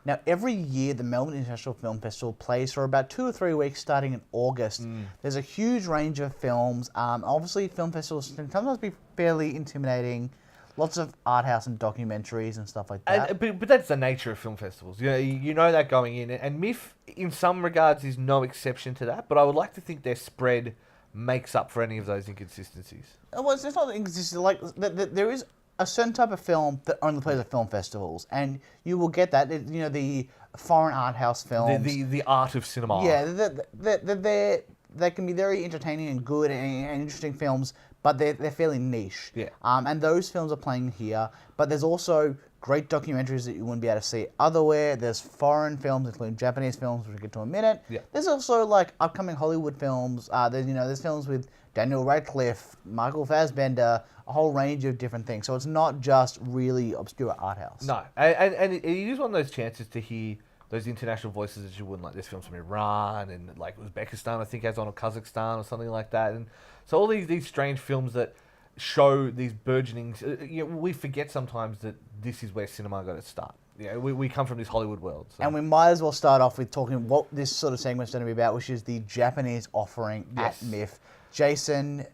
Now, every year, the Melbourne International Film Festival plays for about 2 or 3 weeks starting in August. There's a huge range of films. Obviously, film festivals can sometimes be fairly intimidating. Lots of art house and documentaries and stuff like that. But that's the nature of film festivals. You know that going in. And MIF, in some regards, is no exception to that. But I would like to think their spread makes up for any of those inconsistencies. Well, it's not inconsistent. Like, there is a certain type of film that only plays at film festivals, and you will get that. The foreign art house films, The art of cinema. Yeah, they can be very entertaining and good and interesting films, but they're fairly niche. Yeah. And those films are playing here, but there's also great documentaries that you wouldn't be able to see otherwhere. There's foreign films, including Japanese films, which we'll get to in a minute. Yeah. There's also like upcoming Hollywood films. There's films with Daniel Radcliffe, Michael Fassbender, a whole range of different things. So it's not just really obscure art house. No, and it is one of those chances to hear those international voices that you wouldn't like. There's films from Iran and like Uzbekistan, I think, has on, or Kazakhstan or something like that. And so all these strange films that show these burgeoning. We forget sometimes that this is where cinema got its start. We come from this Hollywood world. So. And we might as well start off with talking what this sort of segment's going to be about, which is the Japanese offering at MIF. Jason.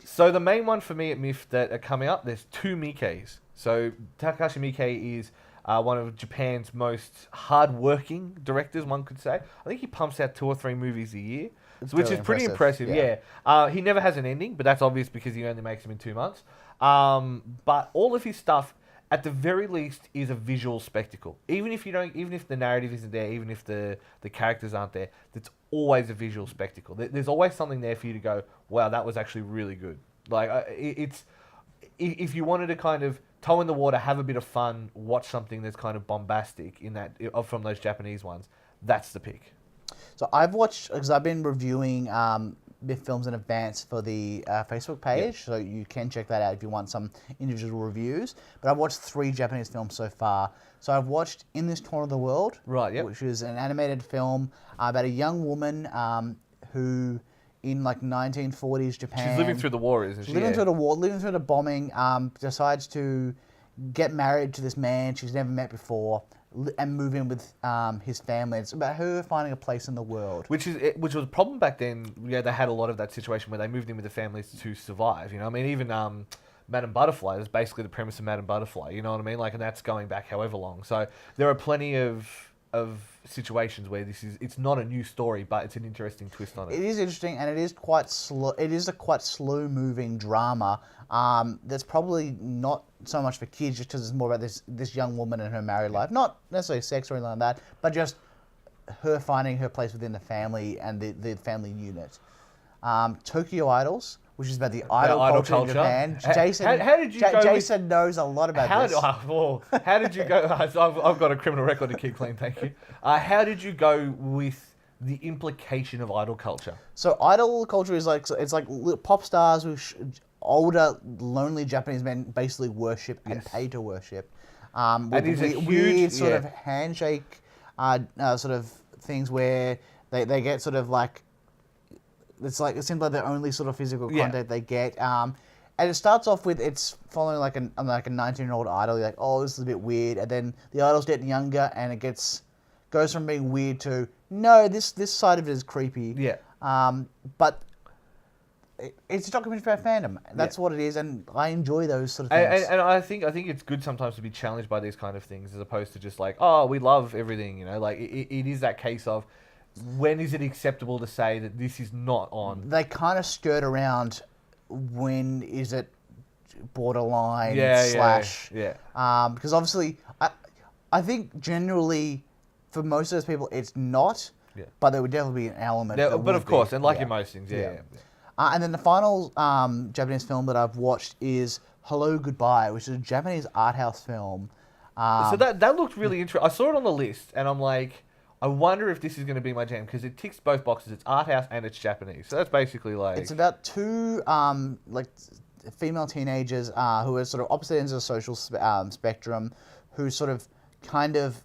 So the main one for me at MIF that are coming up, there's 2 Miikeis. So Takashi Miike is one of Japan's most hard-working directors, one could say. I think he pumps out 2 or 3 movies a year, which is pretty impressive. Yeah. He never has an ending, but that's obvious because he only makes them in 2 months. But all of his stuff, at the very least, is a visual spectacle. Even if the narrative isn't there, even if the characters aren't there, it's always a visual spectacle. There's always something there for you to go, wow, that was actually really good. Like it's if you wanted to kind of toe in the water, have a bit of fun, watch something that's kind of bombastic from those Japanese ones, that's the pick. So I've watched, because I've been reviewing MIF films in advance for the Facebook page, so you can check that out if you want some individual reviews. But I've watched 3 Japanese films so far. So I've watched In This Corner of the World, which is an animated film about a young woman who, in like 1940s Japan... She's living through the war, isn't she? Living through the war, living through the bombing, decides to get married to this man she's never met before, and move in with his family. It's about her finding a place in the world. Which was a problem back then. Yeah, they had a lot of that situation where they moved in with the families to survive. I mean, even Madame Butterfly is basically the premise of Madame Butterfly. You know what I mean? Like, and that's going back however long. So there are plenty of situations where it's not a new story, but it's an interesting twist on it. It is interesting, and it is quite slow. It is a quite slow-moving drama. That's probably not so much for kids, just because it's more about this young woman and her married life. Not necessarily sex or anything like that, but just her finding her place within the family and the family unit. Tokyo Idols, which is about the idol culture in Japan. Jason knows a lot about this. How did you go? I've got a criminal record to keep clean, thank you. How did you go with the implication of idol culture? So idol culture is like pop stars who older, lonely Japanese men basically worship and pay to worship. With weird sort of handshake sort of things where they get sort of like... it seems like the only sort of physical contact they get. And it starts off with it's following like a 19-year-old idol. You're like, oh, this is a bit weird. And then the idol's getting younger, and it goes from being weird to, no, this side of it is creepy. Yeah. But it's a documentary about fandom. That's what it is, and I enjoy those sort of things. And I think it's good sometimes to be challenged by these kind of things, as opposed to just like, oh, we love everything. Like it is that case of, when is it acceptable to say that this is not on? They kind of skirt around when is it borderline / because obviously I think generally for most of those people it's not, but there would definitely be an element. But of course, and like in most things, and then the final Japanese film that I've watched is Hellogoodbye, which is a Japanese art house film. So that looked really interesting. I saw it on the list, and I'm like, I wonder if this is going to be my jam, because it ticks both boxes. It's art house and it's Japanese. So that's basically like... It's about 2 female teenagers who are sort of opposite ends of the social spectrum, who sort of kind of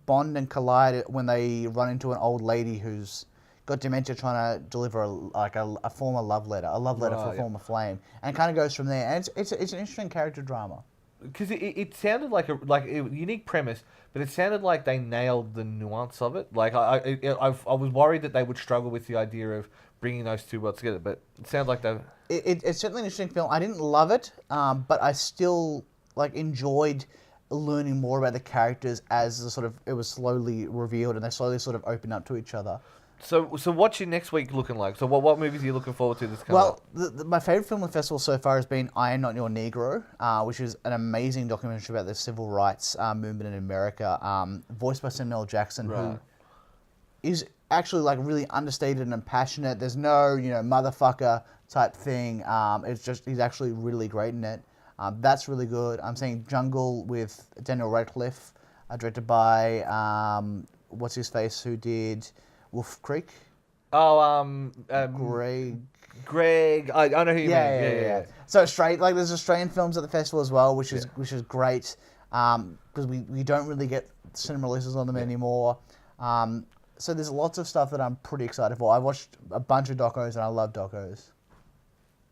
bond and collide when they run into an old lady who's got dementia, trying to deliver a former love letter, for a former flame, and it kind of goes from there. And it's an interesting character drama. because it sounded like a unique premise, but it sounded like they nailed the nuance of it. Like I was worried that they would struggle with the idea of bringing those two worlds together, but it sounds like they. It's certainly an interesting film. I didn't love it, but I still enjoyed learning more about the characters as it was slowly revealed and they slowly sort of opened up to each other. So what's your next week looking like? So what movies are you looking forward to this coming up? My favourite film of the festival so far has been I Am Not Your Negro, which is an amazing documentary about the civil rights movement in America, voiced by Samuel L. Jackson, who is actually really understated and passionate. There's no, motherfucker type thing. It's just, he's actually really great in it. That's really good. I'm saying Jungle with Daniel Radcliffe, directed by, what's his face, who did Wolf Creek? Oh, Greg. I know who you mean. Yeah. So there's Australian films at the festival as well, which is great, because we don't really get cinema releases on them anymore. So there's lots of stuff that I'm pretty excited for. I watched a bunch of docos and I love docos.